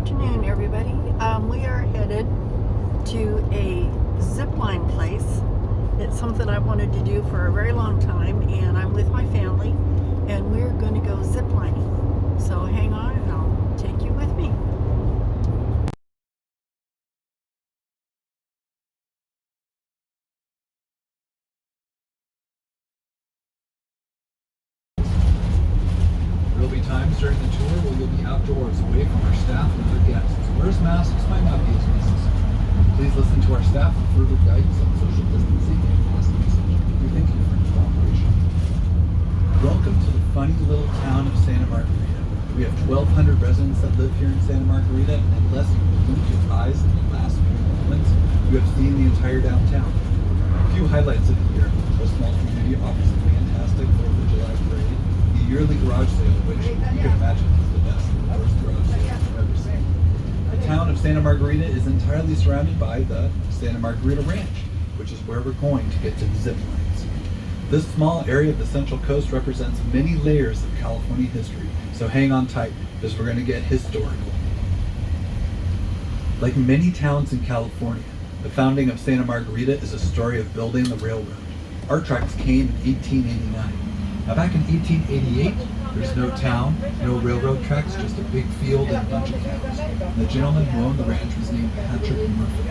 afternoon, everybody. We are headed to a zipline place. It's something I wanted to do for a very long time, and I'm with my family, and we're going to go ziplining. So hang on, and I'll take you with me. There will be times during the tour where you'll be outdoors, away from our staff and other guests. Wear masks might not be as necessary. Please listen to our staff for further guidance on social distancing and mask usage. We thank you for your cooperation. Welcome to the funny little town of Santa Margarita. We have 1,200 residents that live here in Santa Margarita, and unless you blink your eyes in the last few moments, you have seen the entire downtown. A few highlights of the year. Our small community offers a fantastic 4th of July parade, the yearly garage sale, which you can imagine is the best and worst garage sale you've ever seen. The town of Santa Margarita is entirely surrounded by the Santa Margerita Ranch, which is where we're going to get to the zip lines. This small area of the Central Coast represents many layers of California history, so hang on tight because we're going to get historical. Like many towns in California, the founding of Santa Margarita is a story of building the railroad. Our tracks came in 1889. Now back in 1888, there's no town, no railroad tracks, just a big field and a bunch of cows. And the gentleman who owned the ranch was named Patrick Murphy.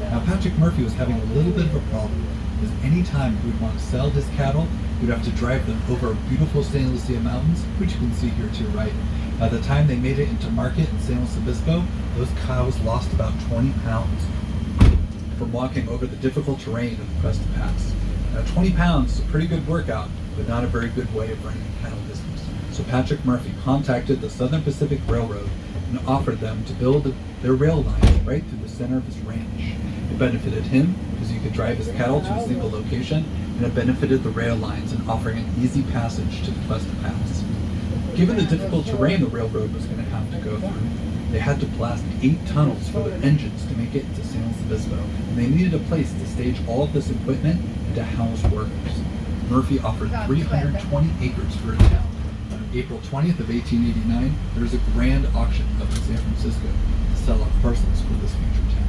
Now Patrick Murphy was having a little bit of a problem, because any time he would want to sell his cattle, he'd have to drive them over beautiful San Luis Mountains, which you can see here to your right. By the time they made it into market in San Luis Obispo, those cows lost about 20 pounds from walking over the difficult terrain of the Crest Pass. Now 20 pounds is a pretty good workout, but not a very good way of running a cattle business. So Patrick Murphy contacted the Southern Pacific Railroad and offered them to build their rail lines right through the center of his ranch. It benefited him because he could drive his cattle to a single location, and it benefited the rail lines in offering an easy passage to the Cuesta Pass. Given the difficult terrain the railroad was going to have to go through, they had to blast 8 tunnels for their engines to make it into San Luis Obispo, and they needed a place to stage all of this equipment and to house workers. Murphy offered 320 acres for a town. On April 20th of 1889, there was a grand auction up in San Francisco to sell off parcels for this future town.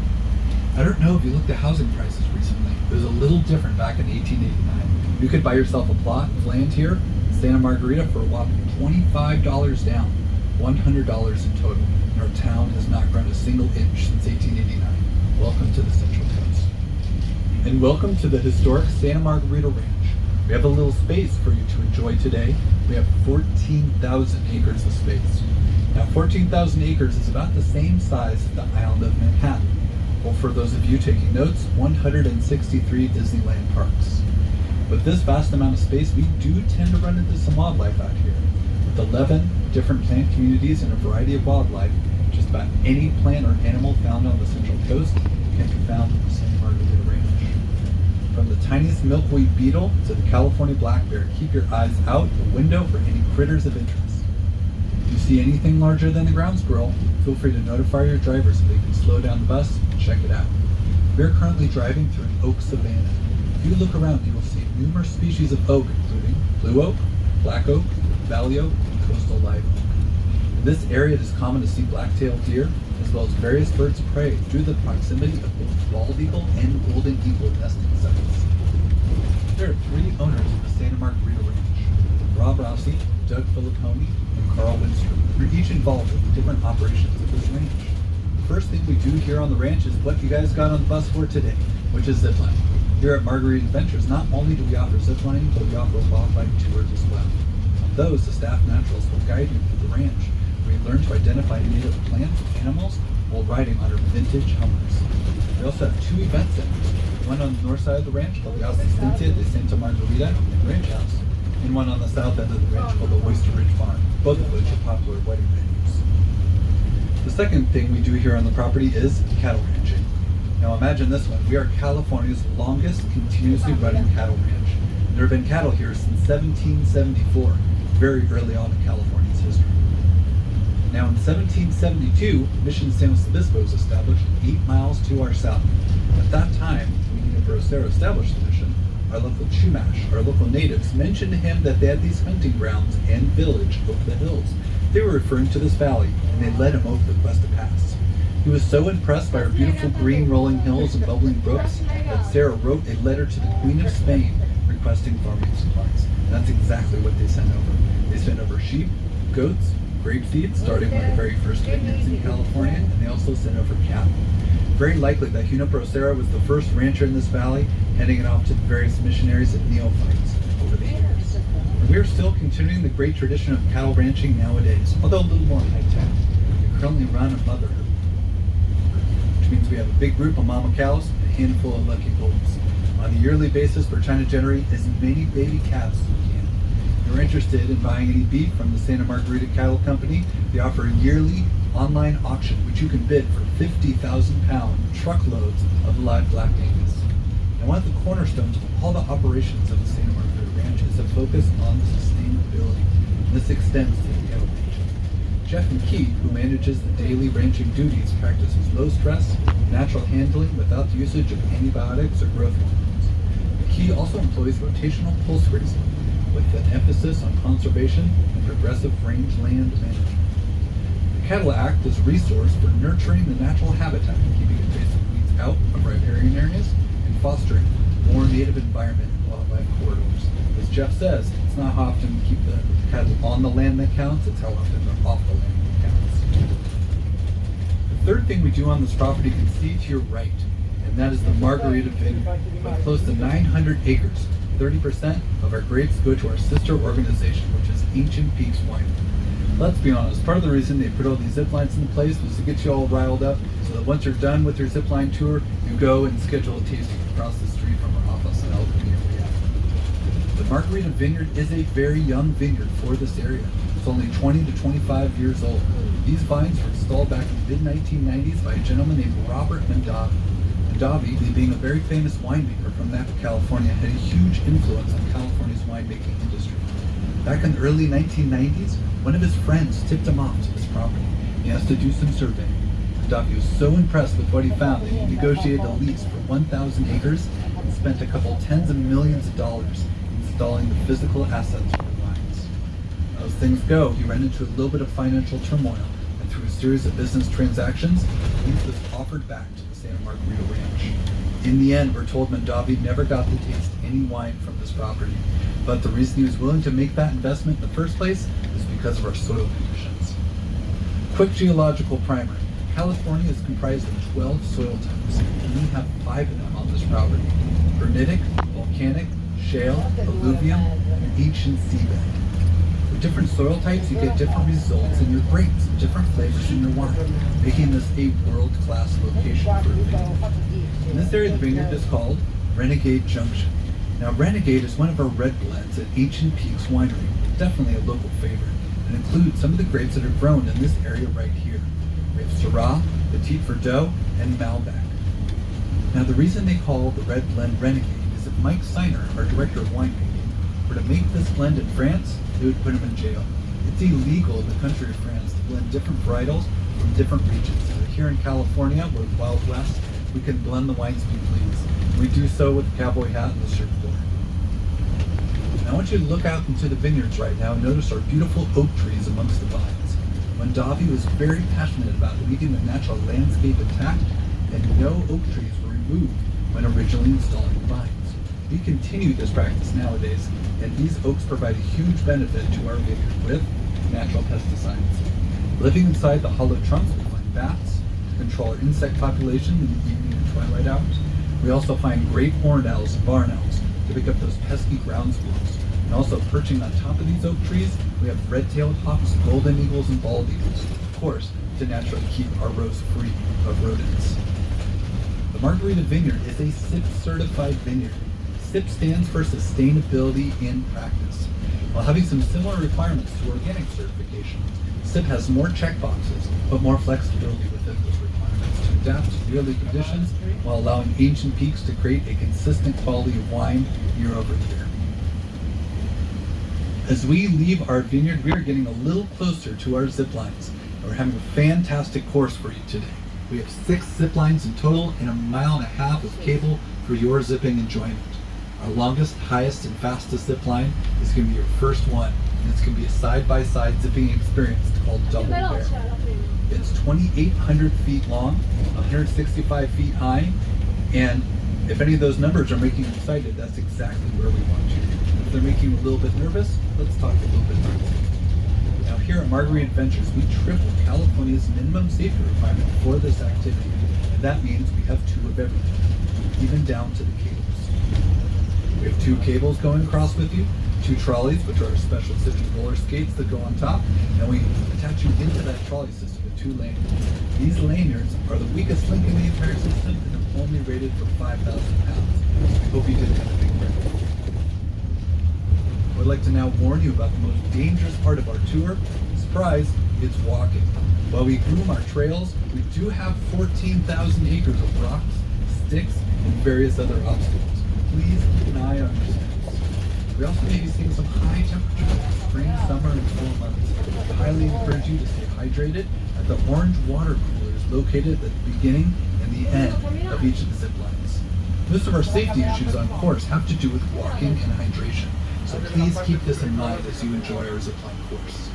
I don't know if you looked at housing prices recently. It was a little different back in 1889. You could buy yourself a plot of land here in Santa Margarita for a whopping $25 down, $100 in total. And our town has not grown a single inch since 1889. Welcome to the Central Coast. And welcome to the historic Santa Margerita Ranch. We have a little space for you to enjoy today. We have 14,000 acres of space. Now 14,000 acres is about the same size as the island of Manhattan. Well, for those of you taking notes, 163 Disneyland parks. With this vast amount of space, we do tend to run into some wildlife out here. With 11 different plant communities and a variety of wildlife, just about any plant or animal found on the Central Coast can be found in the Santa Margarita Ranch. From the tiniest milkweed beetle to the California black bear, keep your eyes out the window for any critters of interest. If you see anything larger than the ground squirrel, feel free to notify your driver so they can slow down the bus and check it out. We are currently driving through an oak savanna. If you look around, you will see numerous species of oak, including blue oak, black oak, valley oak, and coastal live oak. In this area, it is common to see black-tailed deer, as well as various birds of prey due to the proximity of both bald eagle and golden eagle nesting sites. There are 3 owners of the Santa Margarita Ranch: Rob Rossi, Doug Filipponi, and Carl Winstrom, who are each involved in different operations of this ranch. The first thing we do here on the ranch is what you guys got on the bus for today, which is ziplining. Here at Margarita Adventures, not only do we offer ziplining, but we offer wildlife tours as well. On those, the staff naturalists will guide you through the ranch, where you learn to identify native plants and animals while riding on our vintage Hummers. We also have 2 event centers, one on the north side of the ranch called the Asistencia de Santa Margarita Ranch House, and one on the south end of the ranch called the Oyster Ridge Farm, both of which are popular wedding venues. The second thing we do here on the property is cattle ranching. Now imagine this one. We are California's longest continuously running cattle ranch. There have been cattle here since 1774, very early on in California's history. Now in 1772, Mission San Luis Obispo was established 8 miles to our south. At that time, when Nino Bracero established the mission, our local Chumash, our local natives, mentioned to him that they had these hunting grounds and village over the hills, They were referring to this valley, and they led him over the Cuesta Pass. He was so impressed by our beautiful green rolling hills and bubbling brooks that Sarah wrote a letter to the Queen of Spain requesting farming supplies. And that's exactly what they sent over. They sent over sheep, goats, grape seeds, starting with the very first vineyards in California, and they also sent over cattle. Very likely that Junipero Serra was the first rancher in this valley, handing it off to the various missionaries and neophytes over the years. And we are still continuing the great tradition of cattle ranching nowadays, although a little more high-tech. We currently run a mother herd, which means we have a big group of mama cows and a handful of lucky bulls. On a yearly basis, we're trying to generate as many baby calves as we can. If you're interested in buying any beef from the Santa Margerita Cattle Company, they offer a yearly online auction, which you can bid for 50,000-pound truckloads of live Black Angus. And one of the cornerstones of all the operations of the Santa Margarita Ranch is a focus on sustainability. And this extends to the cattle ranching. Jeff McKee, who manages the daily ranching duties, practices low stress, natural handling without the usage of antibiotics or growth hormones. McKee also employs rotational pulse grazing, with an emphasis on conservation and progressive rangeland management. The cattle act as a resource for nurturing the natural habitat, keeping invasive weeds out of riparian areas, and fostering more native environment and wildlife corridors. As Jeff says, it's not how often we keep the cattle on the land that counts, it's how often they're off the land that counts. The third thing we do on this property you can see to your right, and that is the Margarita Vineyard. With close to 900 acres, 30% of our grapes go to our sister organization, which is Ancient Peaks Winery. Let's be honest, part of the reason they put all these zip lines into place was to get you all riled up, so that once you're done with your zip line tour, you go and schedule a tasting across the street from our office in Albany. The Margarita Vineyard is a very young vineyard for this area. It's only 20 to 25 years old. These vines were installed back in the mid-1990s by a gentleman named Robert Mondavi. Mondavi, being a very famous winemaker from Napa, California, had a huge influence on California's winemaking industry. Back in the early 1990s, one of his friends tipped him off to this property. He asked to do some surveying. Mondavi was so impressed with what he found that he negotiated a lease for 1,000 acres and spent a couple tens of millions of dollars installing the physical assets for the vines. As things go, he ran into a little bit of financial turmoil, and through a series of business transactions, the lease was offered back to the Santa Margarita Ranch. In the end, we're told Mondavi never got to taste any wine from this property, but the reason he was willing to make that investment in the first place is because of our soil conditions. Quick geological primer. California is comprised of 12 soil types, and we have 5 of them on this property: granitic, volcanic, shale, alluvium, and ancient seabed. With different soil types, you get different results in your grapes, different flavors in your wine, making this a world-class location for a vineyard. In this area, the vineyard is called Renegade Junction. Now, Renegade is one of our red blends at Ancient Peaks Winery, definitely a local favorite, and includes some of the grapes that are grown in this area right here. We have Syrah, Petit Verdot, and Malbec. Now, the reason they call the red blend Renegade is if Mike Seiner, our director of winemaking, were to make this blend in France, they would put him in jail. It's illegal in the country of France to blend different varietals from different regions. So here in California, we're the Wild West, we can blend the wines we please. We do so with the cowboy hat and the shirt collar. Now I want you to look out into the vineyards right now and notice our beautiful oak trees amongst the vines. Mondavi was very passionate about leaving the natural landscape intact, and no oak trees were removed when originally installing the vines. We continue this practice nowadays, and these oaks provide a huge benefit to our vineyard with natural pesticides. Living inside the hollow trunks, we find bats to control our insect population in the evening and twilight hours. We also find great horned owls and barn owls to pick up those pesky ground squirrels. And also perching on top of these oak trees, we have red-tailed hawks, golden eagles, and bald eagles, of course, to naturally keep our rows free of rodents. The Margarita Vineyard is a SIP certified vineyard. SIP stands for Sustainability in Practice. While having some similar requirements to organic certification, SIP has more checkboxes, but more flexibility within those requirements to adapt to yearly conditions while allowing Ancient Peaks to create a consistent quality of wine year over year. As we leave our vineyard, we are getting a little closer to our zip lines, and we're having a fantastic course for you today. We have 6 zip lines in total and 1.5 miles of cable for your zipping enjoyment. Our longest, highest, and fastest zip line is going to be your first one, and it's going to be a side-by-side zipping experience to called Double Bear. It's 2,800 feet long, 165 feet high, and if any of those numbers are making you excited, that's exactly where we want you. If they're making you a little bit nervous, let's talk a little bit nervous. Now here at Margarita Adventures, we triple California's minimum safety requirement for this activity, and that means we have 2 of everything, even down to the cables. We have 2 cables going across with you, 2 trolleys, which are special city roller skates that go on top, and we attach you into that trolley system with 2 lanyards. These lanyards are the weakest link in the entire system and are only rated for 5,000 pounds. We hope you didn't have a big break. I would like to now warn you about the most dangerous part of our tour. Surprise, it's walking. While we groom our trails, we do have 14,000 acres of rocks, sticks, and various other obstacles. Please keep an eye on your steps. We also may be seeing some high temperatures in spring, summer, and fall months. I highly encourage you to stay hydrated at the orange water coolers located at the beginning and the end of each of the zip lines. Most of our safety issues on course have to do with walking and hydration, so please keep this in mind as you enjoy our zipline course.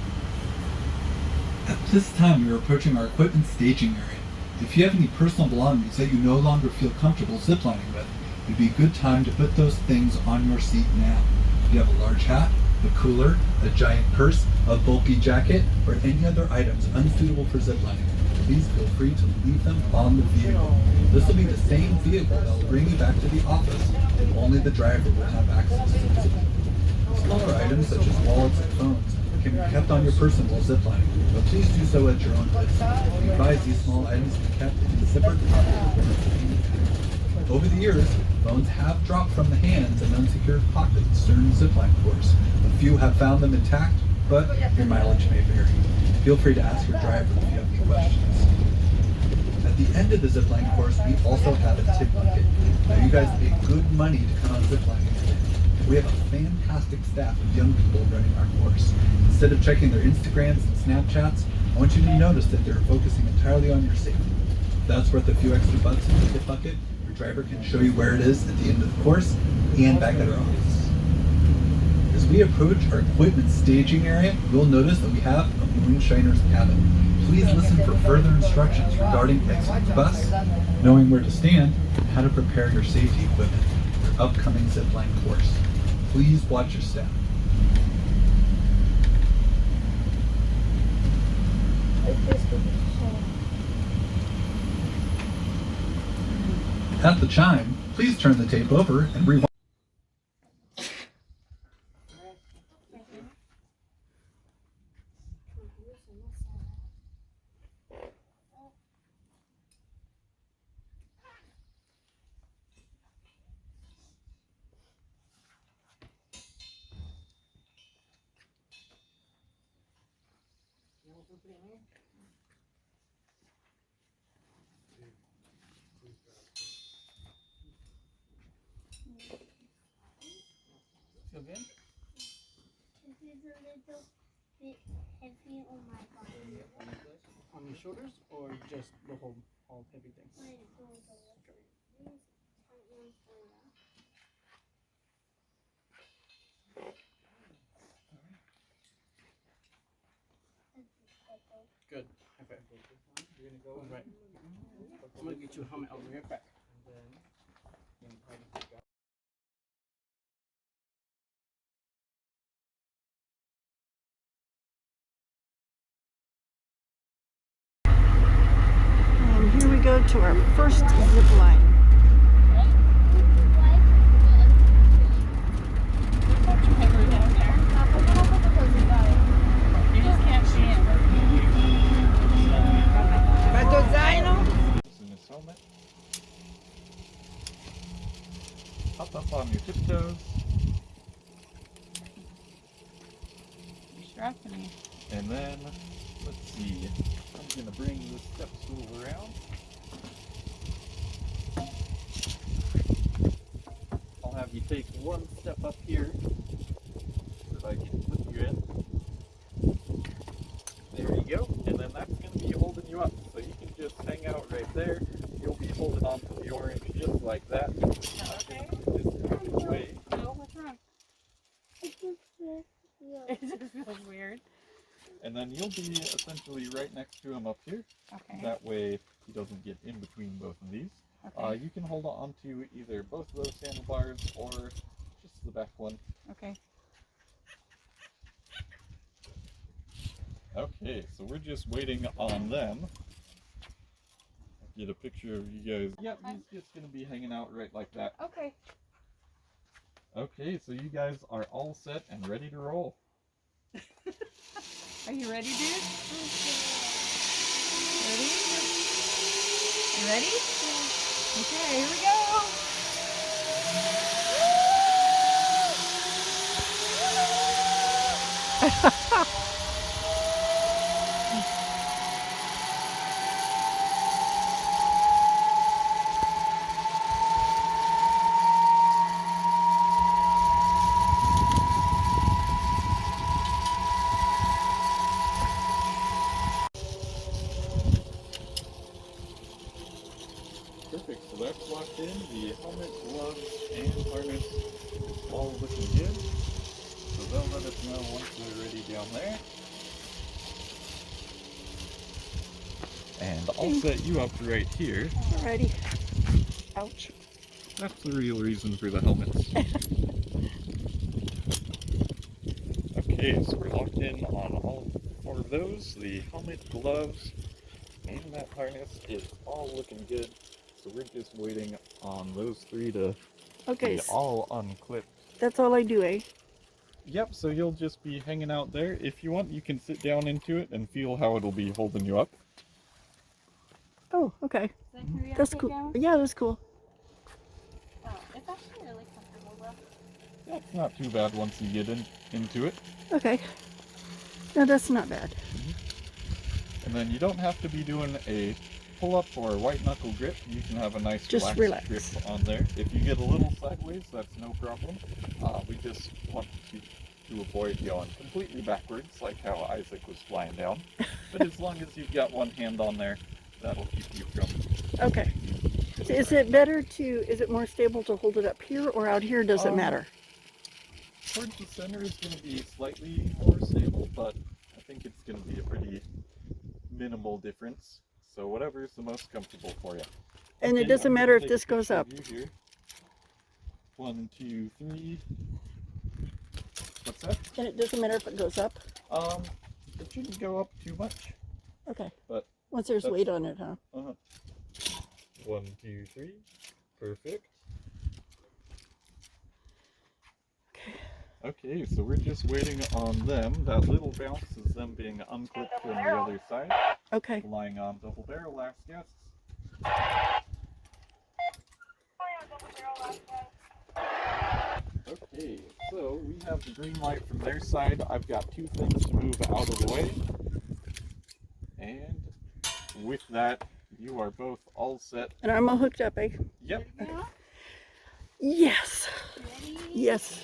At this time, we are approaching our equipment staging area. If you have any personal belongings that you no longer feel comfortable ziplining with, it would be a good time to put those things on your seat now. If you have a large hat, a cooler, a giant purse, a bulky jacket, or any other items unsuitable for ziplining, please feel free to leave them on the vehicle. This will be the same vehicle that will bring you back to the office, and only the driver will have access to the zipline. Smaller items such as wallets and phones can be kept on your person while ziplining, but please do so at your own risk. We advise these small items be kept in the zipper pocket. Over the years, phones have dropped from the hands in unsecured pockets during the zipline course. A few have found them intact, but your mileage may vary. Feel free to ask your driver if you have any questions. At the end of the zipline course, we also have a tip bucket. Now you guys pay good money to come on ziplining today. We have a fantastic staff of young people running our course. Instead of checking their Instagrams and Snapchats, I want you to notice that they're focusing entirely on your safety. If that's worth a few extra bucks in the tip bucket, your driver can show you where it is at the end of the course and back at our office. As we approach our equipment staging area, you'll notice that we have a moonshiner's cabin. Please listen for further instructions regarding exiting the bus, knowing where to stand, and how to prepare your safety equipment for your upcoming zipline course. Please watch your step. At the chime, please turn the tape over and rewind. Feel good? This is a little bit heavy on my body. On your shoulders or just the whole heavy thing? My shoulders. These tight ones for that. Good. High five. You're gonna go right. I'm gonna get you a helmet. I'll be right back. And here we go to our first zip line. In his helmet. Hop up on your tiptoes. And then, let's see. I'm going to bring the step stool around. I'll have you take one step up here so that I can put you in. There you go. And then that's going to be holding you up. So you can just hang out right there. You'll be holding on to the orange just like that. Okay. Just out of the way. No, what's wrong? It just feels weird. It just feels weird. And then you'll be essentially right next to him up here. Okay. That way he doesn't get in between both of these. Okay. You can hold on to either both of those handlebars or just the back one. Okay. Okay, so we're just waiting on them. Get a picture of you guys. Yep, he's just gonna be hanging out right like that. Okay. Okay, so you guys are all set and ready to roll. Are you ready, dude? Ready? You ready? Okay, here we go. Perfect, so that's locked in. The helmet, gloves, and harness is all looking good. So they'll let us know once they're ready down there. And I'll set you up right here. Alrighty. Ouch. That's the real reason for the helmets. Okay, so we're locked in on all 4 of those. The helmet, gloves, and that harness is all looking good. So we're just waiting on those 3 to Okay, be all unclipped. that's all I do, eh? Yep, so you'll just be hanging out there. If you want, you can sit down into it and feel how it'll be holding you up. Oh, okay. That's cool. Yeah, that's cool. Oh, it's actually really comfortable though. Yeah, it's not too bad once you get into it. Okay. No, that's not bad. And then you don't have to be doing a pull-up or white knuckle grip. You can have a nice Just relaxed relax. grip on there. If you get a little sideways, that's no problem. We just want to avoid going completely backwards, like how Isaac was flying down. But as long as you've got one hand on there, that'll keep you from... Okay. So is it better to, is it more stable to hold it up here or out here? Does it matter? Towards the center is going to be slightly more stable, but I think it's going to be a pretty minimal difference. So whatever is the most comfortable for you. And it Okay, doesn't I'm matter gonna if take this a goes picture up. of you here. 1, 2, 3. What's that? And it doesn't matter if it goes up? It shouldn't go up too much. Okay. But once there's that's- weight on it, huh? 1, 2, 3. Perfect. Okay, so we're just waiting on them. That little bounce is them being unclipped from the other side. Okay. Lying on double barrel last guess. Okay, so we have the green light from their side. I've got 2 things to move out of the way. And with that, you are both all set. And I'm all hooked up, eh? Yep. Yes. Yes.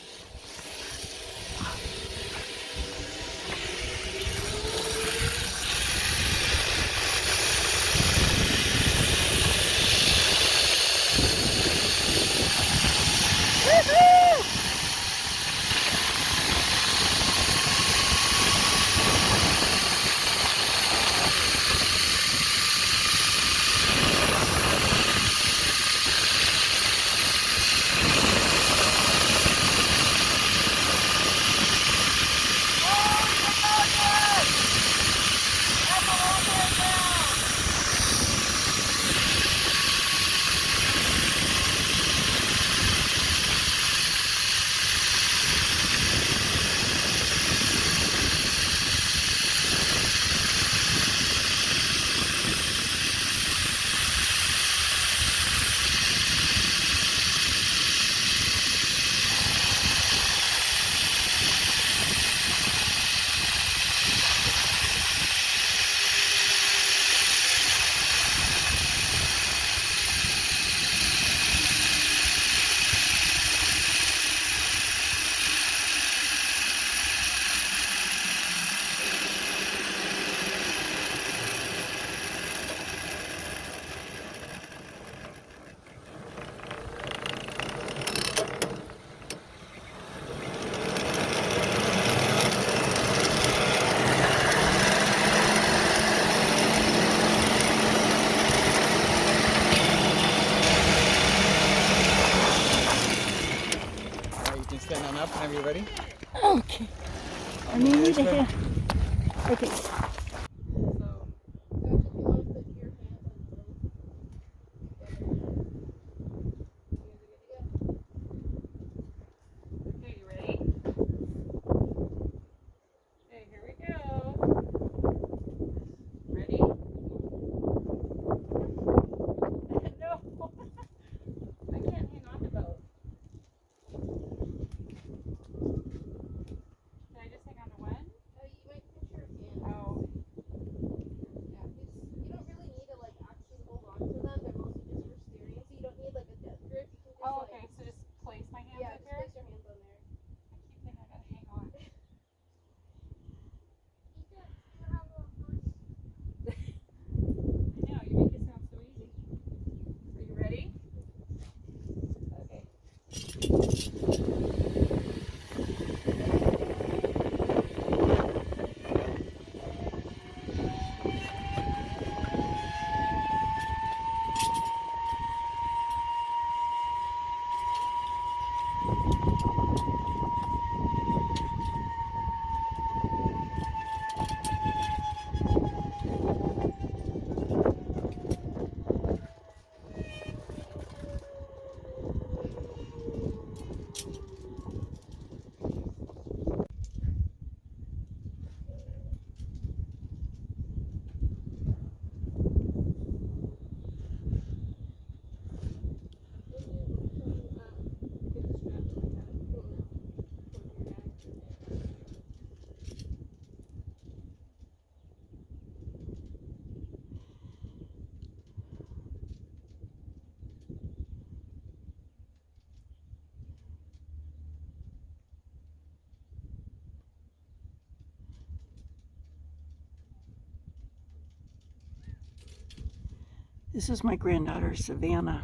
time. You ready? Okay. I need to have. Okay. Okay, you ready? Okay, here we go. Ready? No. I can't hang on to both. Can I just hang on to one? You might put your hand. Oh. Yeah, you don't really need to like actually hold on to them. They're mostly just for steering, so you don't need like a death grip. You can just Oh, like okay. So just place my hands yeah, up just here. place your hands on there. I keep thinking I gotta hang on. I know, you make it sound so easy. Are you ready? Okay. This is my granddaughter, Savannah.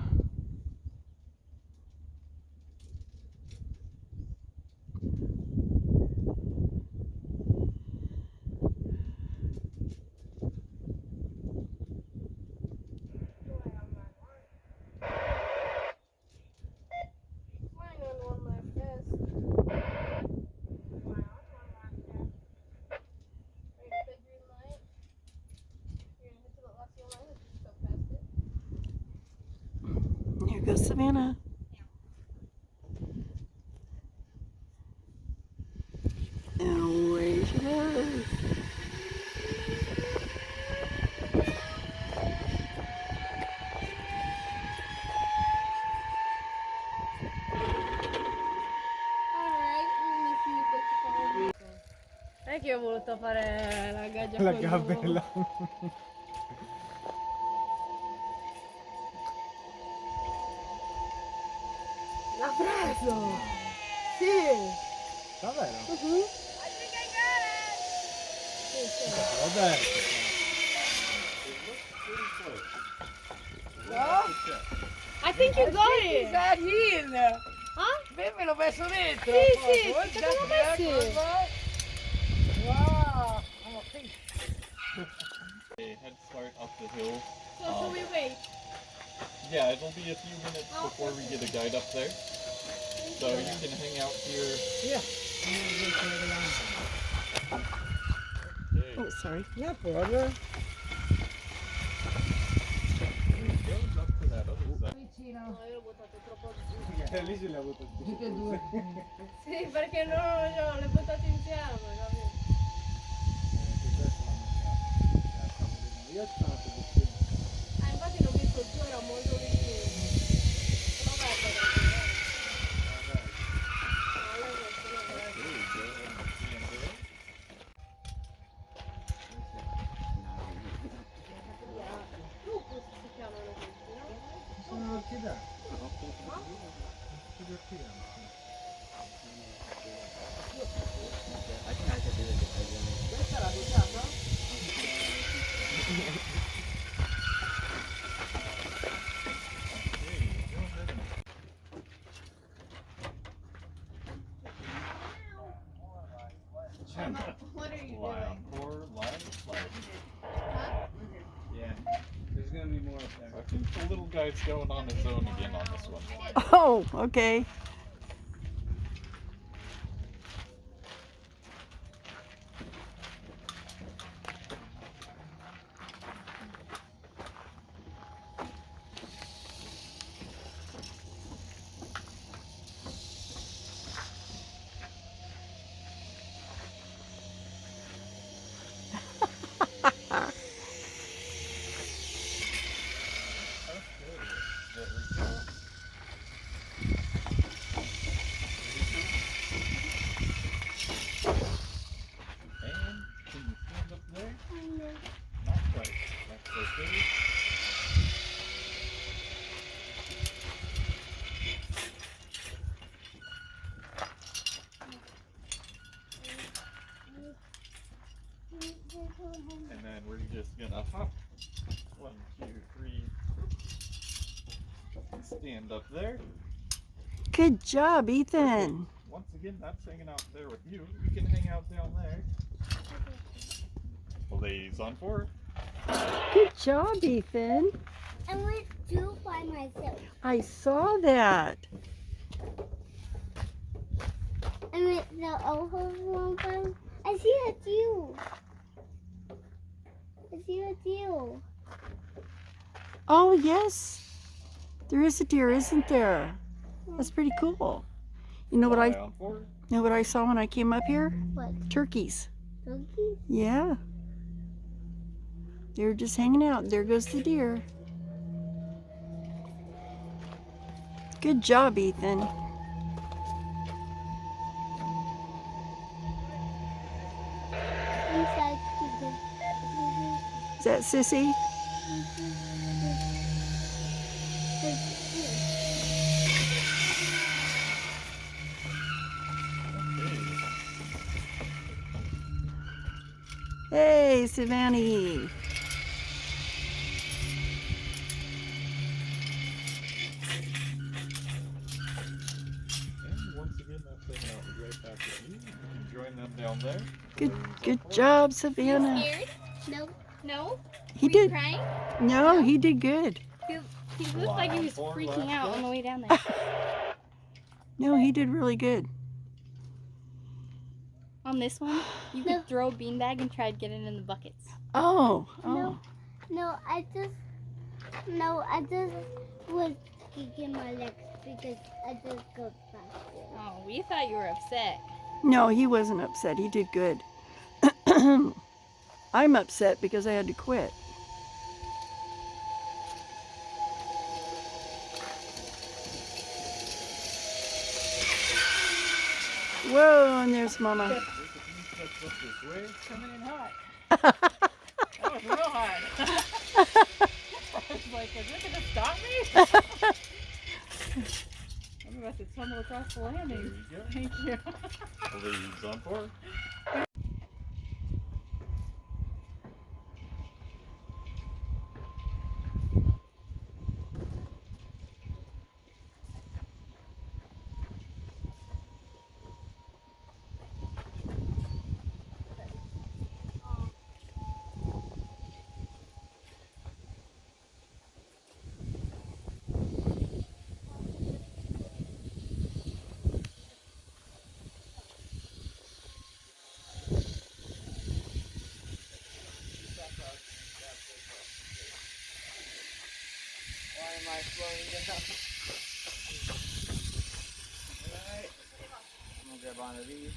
Flying on one left, yes. Right, the green light. You're gonna hit to the last yellow light and just go past it. Here goes Savannah. And away she goes. Alright, and if you'd like to follow me. Non è che io ho voluto fare la gaggia La con gabella. L'ha preso! Sì! Davvero? I think I got it! Vabbè. I think you got it! That in! Huh? Me l'ho messo dentro! Sì, sì, ti abbiamo messi! Wow! A head start up the hill. So should we wait? Yeah, it'll be a few minutes before we get a guide up there. So you can hang out here. Okay. Oh, sorry. No problem. It goes up to that other side. Vicino. No, io l'ho buttato troppo giù. Lì ce l'ha avuto Tutte e due. Sì, perché no, le buttate insieme, capito? Io sono vicino. Infatti l'ho visto giù, era molto vicino. Però guarda, si chiamano questi, no? Sono orchidee. Orchidee. Questa l'ha buttata? What are you Line, doing? four lines, like, Yeah. There's gonna be more up there. I think the little guy's going on his own again on this one. Oh, okay. Not quite. That's okay. And then we're just gonna hop. 1, 2, 3. Stand up there. Good job, Ethan. Once again, that's hanging out there with you. You can hang out down there. Blaze on 4. Good job, Ethan. I went 2 by myself. I saw that. I went the over one by. I see a dew. I see a dew. Oh, yes. There is a deer, isn't there? That's pretty cool. You know what Fly on 4. know what I saw when I came up here? What? Turkeys. Donkey? Yeah. They're just hanging out. There goes the deer. Good job, Ethan. Inside the. Is that Sissy? Hey, Savannah. And once again, that's hanging out right back with you. You can join them down there. Good job, You Savannah. scared? No. No? He Were you did. crying? No, he did good. He looked like he was Fly on 4 freaking last out time. on the way down there. No, he did really good. On this one, you could throw a beanbag and try to get it in the buckets. Oh. No. No, I just was kicking my legs because I just got back there. Oh, we thought you were upset. No, he wasn't upset. He did good. I'm upset because I had to quit. Whoa, and there's Mama. There's a few steps up this way. Coming in hot. That was real hot. I was like, is it gonna stop me? I'm about to tumble across the There landing. you go. Thank you. Blaze on 4. Why am I slowing down? Alright. I'm gonna grab onto these.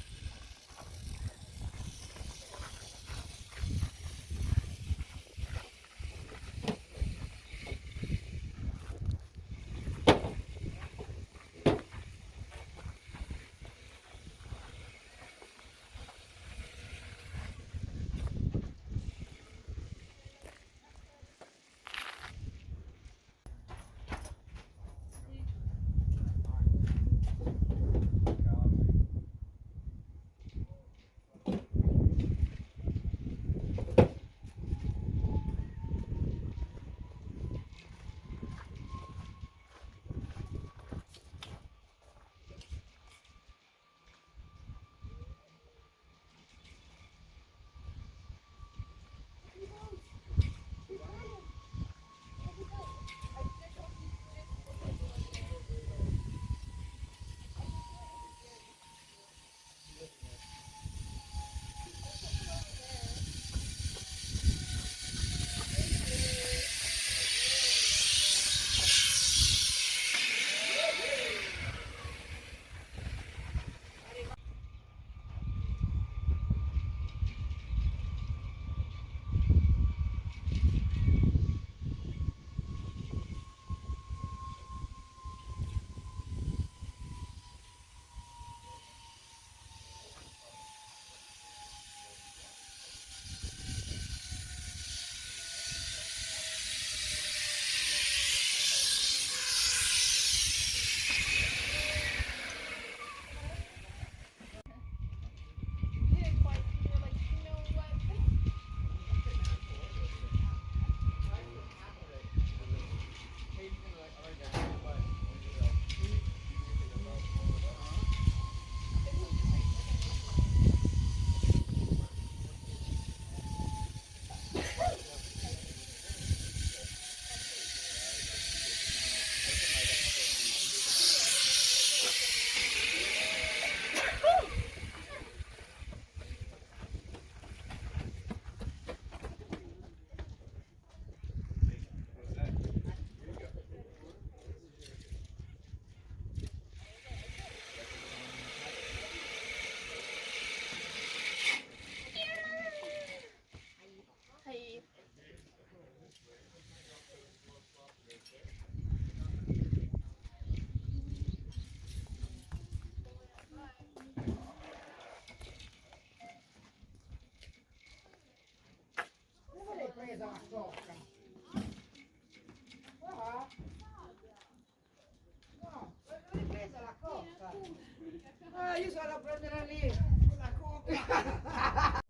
Io sono a prendere lì la coca.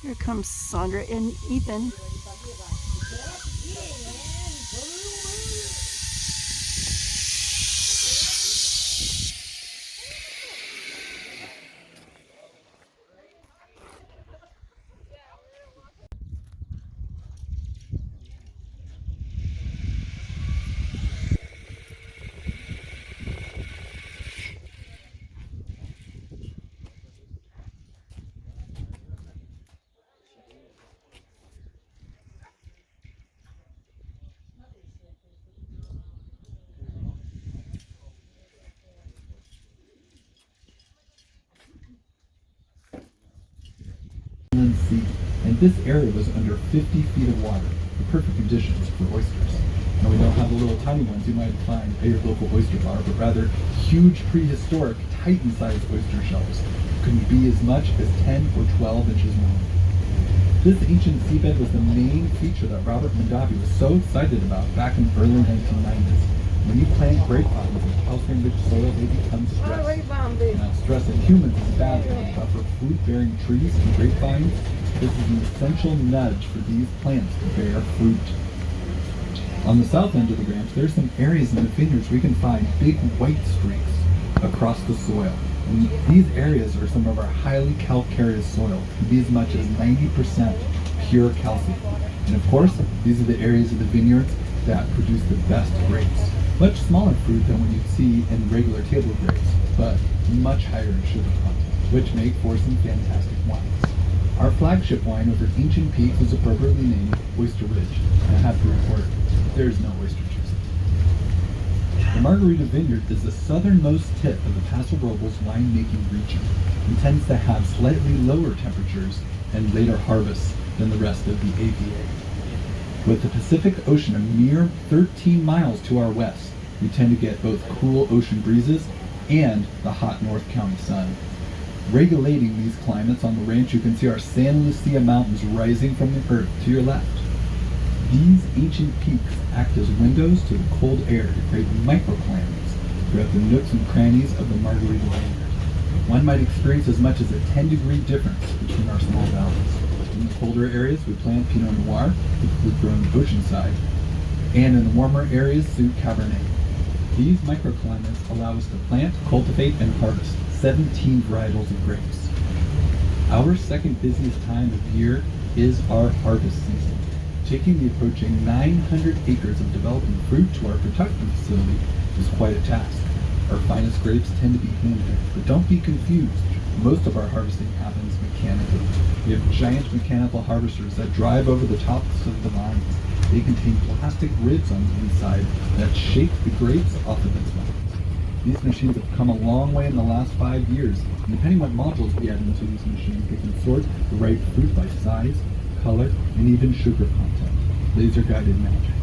Here comes Sandra and Ethan. Sea, and this area was under 50 feet of water, the perfect conditions for oysters. Now we don't have the little tiny ones you might find at your local oyster bar, but rather huge prehistoric Titan-sized oyster shells. Couldn't be as much as 10 or 12 inches long. This ancient seabed was the main feature that Robert Mondavi was so excited about back in the early 1990s. When you plant grapevines in calcium-rich soil, they become stressed. Now, stress in humans is bad, but for fruit-bearing trees and grapevines, this is an essential nudge for these plants to bear fruit. On the south end of the ranch, there are some areas in the vineyards where we can find big white streaks across the soil. And these areas are some of our highly calcareous soil. It can be as much as 90% pure calcium. And of course, these are the areas of the vineyards that produce the best grapes. Much smaller fruit than what you'd see in regular table grapes, but much higher in sugar content, which make for some fantastic wines. Our flagship wine over Ancient Peaks is appropriately named Oyster Ridge, and I have to report, there's no oyster juice. The Margarita Vineyard is the southernmost tip of the Paso Robles winemaking region and tends to have slightly lower temperatures and later harvests than the rest of the AVA. With the Pacific Ocean a mere 13 miles to our west, we tend to get both cool ocean breezes and the hot North County sun. Regulating these climates on the ranch, you can see our San Lucia Mountains rising from the earth to your left. These ancient peaks act as windows to the cold air to create microclimates throughout the nooks and crannies of the Margarita Vineyard. One might experience as much as a 10-degree difference between our small valleys. In the colder areas, we plant Pinot Noir, typically grown oceanside, and in the warmer areas, suit Cabernet. These microclimates allow us to plant, cultivate, and harvest 17 varietals of grapes. Our second busiest time of year is our harvest season. Taking the approaching 900 acres of developing fruit to our production facility is quite a task. Our finest grapes tend to be hand-picked, but don't be confused. Most of our harvesting happens mechanically. We have giant mechanical harvesters that drive over the tops of the vines. They contain plastic ribs on the inside that shake the grapes off of its vines. These machines have come a long way in the last 5 years, and depending what modules we add into these machines, we can sort the right fruit by size, color, and even sugar content. Laser-guided magic.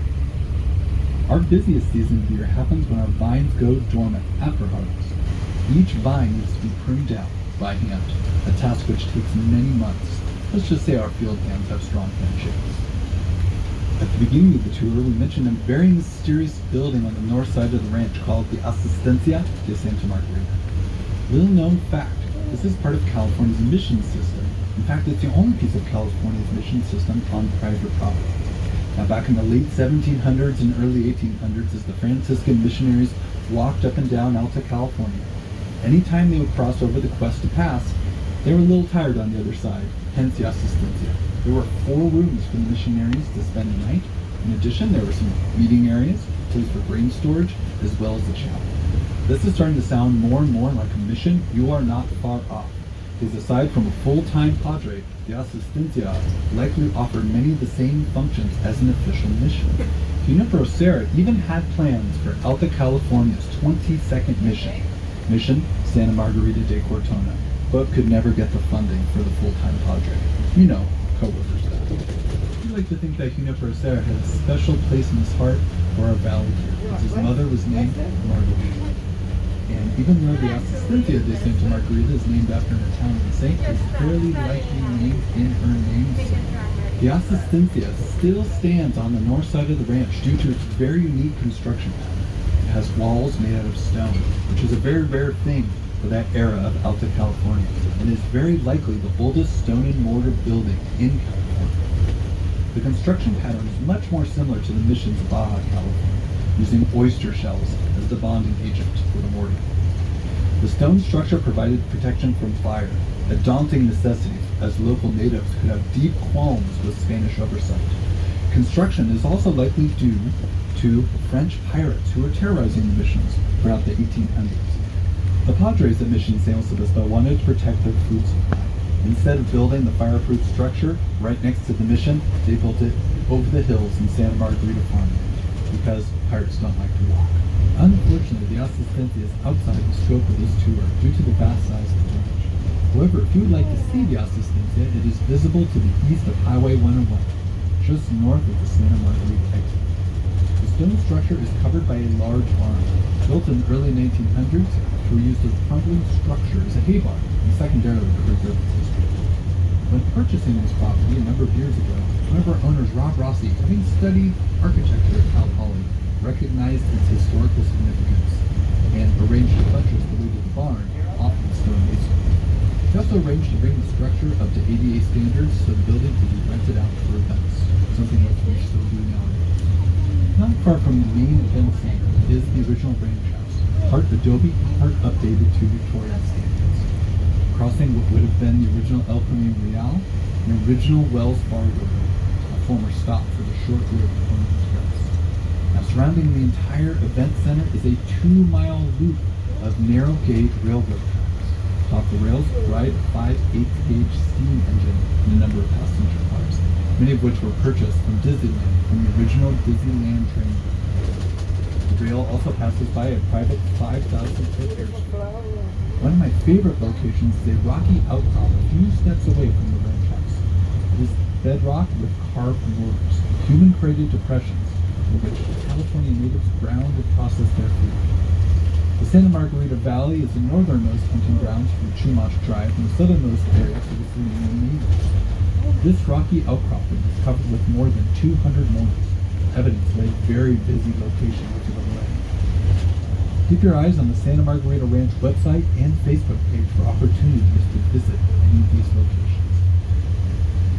Our busiest season of the year happens when our vines go dormant after harvest. Each vine needs to be pruned out by hand, a task which takes many months. Let's just say our field hands have strong handshakes. At the beginning of the tour, we mentioned a very mysterious building on the north side of the ranch called the Asistencia de Santa Margerita. Little known fact, this is part of California's mission system. In fact, it's the only piece of California's mission system on private property. Now, back in the late 1700s and early 1800s, as the Franciscan missionaries walked up and down Alta California, anytime they would cross over the Cuesta Pass, they were a little tired on the other side, hence the Asistencia. There were 4 rooms for the missionaries to spend the night. In addition, there were some meeting areas, a place for grain storage, as well as a chapel. This is starting to sound more and more like a mission you are not far off, because aside from a full-time padre, the Asistencia likely offered many of the same functions as an official mission. Junipero Serra even had plans for Alta California's 22nd mission, Mission Santa Margarita de Cortona. but could never get the funding for the full-time Padre. You know, co-workers that. We like to think that Juniper Serra had a special place in his heart for our valley here, as his mother was named Margarita. And even though the Asistencia de Santa Margarita is named after an Italian saint, it's fairly likely named in her namesake. The Asistencia still stands on the north side of the ranch due to its very unique construction pattern. It has walls made out of stone, which is a very rare thing for that era of Alta California, and is very likely the oldest stone and mortar building in California. The construction pattern is much more similar to the missions of Baja California, using oyster shells as the bonding agent for the mortar. The stone structure provided protection from fire, a daunting necessity as local natives could have deep qualms with Spanish oversight. Construction is also likely due to French pirates who were terrorizing the missions throughout the 1800s. The Padres at Mission San Luis Obispo wanted to protect their food supply. Instead of building the fireproof structure right next to the mission, they built it over the hills in Santa Margarita farmland, because pirates don't like to walk. Unfortunately, the Asistencia is outside the scope of this tour due to the vast size of the ranch. However, if you would like to see the Asistencia, it is visible to the east of Highway 101, just north of the Santa Margarita exit. The stone structure is covered by a large barn. Built in the early 1900s, to use the crumbling structure as a hay barn, and secondarily to preserve its history. When purchasing this property a number of years ago, one of our owners, Rob Rossi, having studied architecture at Cal Poly, recognized its historical significance and arranged to buttress the way to the barn off the stone masonry. He also arranged to bring the structure up to ADA standards so the building could be rented out for events, something that we still do nowadays. Not far from the main event center is the original ranch house, part adobe, part updated to Victorian standards. Crossing what would have been the original El Camino Real, an original Wells Fargo road, a former stop for the short-lived Point Express. Now, surrounding the entire event center is a 2-mile loop of narrow gauge railroad tracks. Off the rails ride a 5/8 gauge steam engine and a number of passenger cars, many of which were purchased from Disneyland from the original Disneyland train. The rail also passes by a private 5,000-foot airstrip. One of my favorite locations is a rocky outcrop a few steps away from the ranch house. It is bedrock with carved mortars, human-created depressions in which California natives ground and processed their food. The Santa Margarita Valley is the northernmost hunting grounds for Chumash tribe and the southernmost area for the Savannah natives. This rocky outcropping is covered with more than 200 mourners, evidence of a very busy location to the left. Keep your eyes on the Santa Margarita Ranch website and Facebook page for opportunities to visit any of these locations.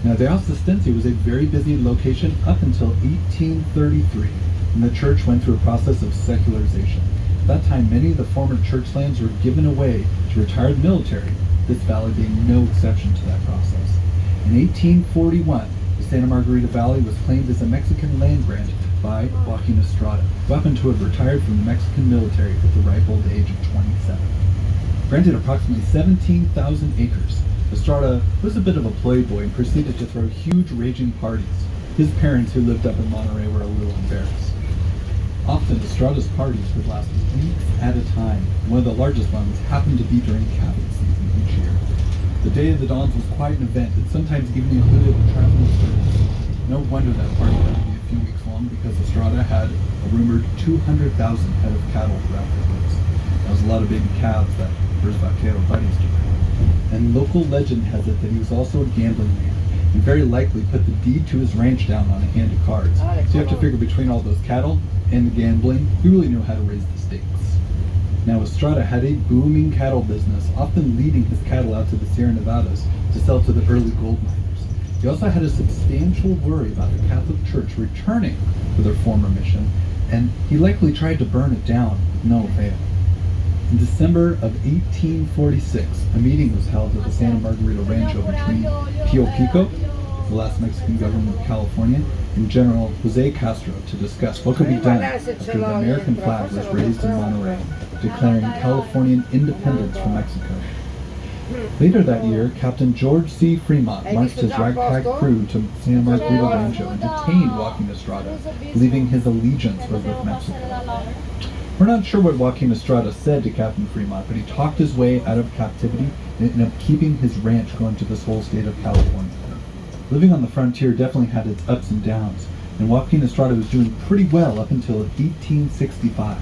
Now, the Asistencia was a very busy location up until 1833, when the church went through a process of secularization. At that time, many of the former church lands were given away to retired military, this valley being no exception to that process. In 1841, the Santa Margarita Valley was claimed as a Mexican land grant by Joaquin Estrada, who happened to have retired from the Mexican military at the ripe old age of 27. Granted approximately 17,000 acres, Estrada was a bit of a playboy and proceeded to throw huge raging parties. His parents, who lived up in Monterey, were a little embarrassed. Often, Estrada's parties would last weeks at a time. One of the largest ones happened to be during calving season each year. The Day of the Dawns was quite an event, and sometimes even included a traveling circus. No wonder that party had to be a few weeks long, because Estrada had a rumored 200,000 head of cattle throughout the place. That was a lot of baby calves that first vaquero buddies to bring. And local legend has it that he was also a gambling man, and very likely put the deed to his ranch down on a hand of cards. So you have to figure between all those cattle and the gambling, he really knew how to raise the stakes. Now, Estrada had a booming cattle business, often leading his cattle out to the Sierra Nevadas to sell to the early gold miners. He also had a substantial worry about the Catholic Church returning to their former mission, and he likely tried to burn it down with no avail. In December of 1846, a meeting was held at the Santa Margarita Rancho between Pio Pico, the last Mexican governor of California, and General Jose Castro to discuss what could be done after the American flag was raised in Monterey, declaring Californian independence from Mexico. Later that year, Captain George C. Fremont marched his ragtag crew to Santa Margarita Rancho and detained Joaquin Estrada, believing his allegiance was with Mexico. We're not sure what Joaquin Estrada said to Captain Fremont, but he talked his way out of captivity and ended up keeping his ranch going to this whole state of California. Living on the frontier definitely had its ups and downs, and Joaquin Estrada was doing pretty well up until 1865,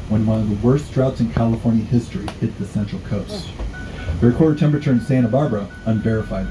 when one of the worst droughts in California history hit the Central Coast. The recorded temperature in Santa Barbara, unverified,